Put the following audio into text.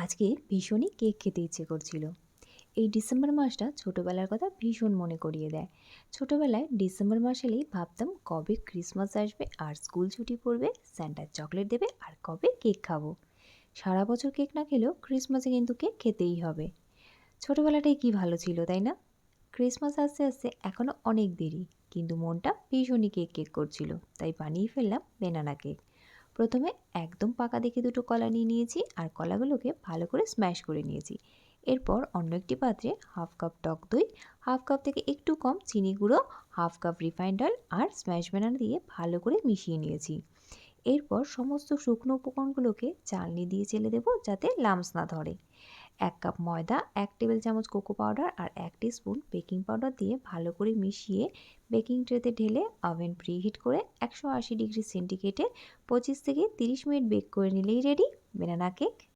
আজকে ভীষণই কেক খেতে ইচ্ছে করছিল। এই ডিসেম্বর মাসটা ছোটবেলার কথা ভীষণ মনে করিয়ে দেয়। ছোটবেলায় ডিসেম্বর মাস এলেই ভাবতাম কবে ক্রিসমাস আসবে আর স্কুল ছুটি পড়বে, স্যান্টা চকলেট দেবে আর কবে কেক খাবো। সারা বছর কেক না খেলেও ক্রিসমাসে কিন্তু কেক খেতেই হবে। ছোটবেলাটাই কি ভালো ছিল, তাই না? ক্রিসমাস আসতে আসতে এখনো অনেক দেরি, কিন্তু মনটা ভীষণই কেক কেক করছিল, তাই বানিয়ে ফেললাম বেনানা কেক। প্রথমে একদম পাকা দেখে দুটো কলা নিয়ে নিয়েছি আর কলাগুলোকে ভালো করে স্ম্যাশ করে নিয়েছি। এরপর অন্য একটি পাত্রে হাফ কাপ টক দই, হাফ কাপ থেকে একটু কম চিনি গুঁড়ো, হাফ কাপ রিফাইন্ড অয়েল আর স্ম্যাশ বানানা দিয়ে ভালো করে মিশিয়ে নিয়েছি। এরপর সমস্ত শুকনো উপকরণগুলোকে চালনি দিয়ে চেলে দেবো যাতে লামস না ধরে। ১ কাপ ময়দা, ১ টেবিল চামচ কোকো পাউডার আর ১ স্পুন বেকিং পাউডার দিয়ে ভালো করে মিশিয়ে বেকিং ট্রেতে ঢেলে ওভেন প্রিহিট করে ১৮০ ডিগ্রি সেন্টিগ্রেডে ২৫ থেকে ৩০ মিনিট বেক করে নিলেই রেডি বেনানা কেক।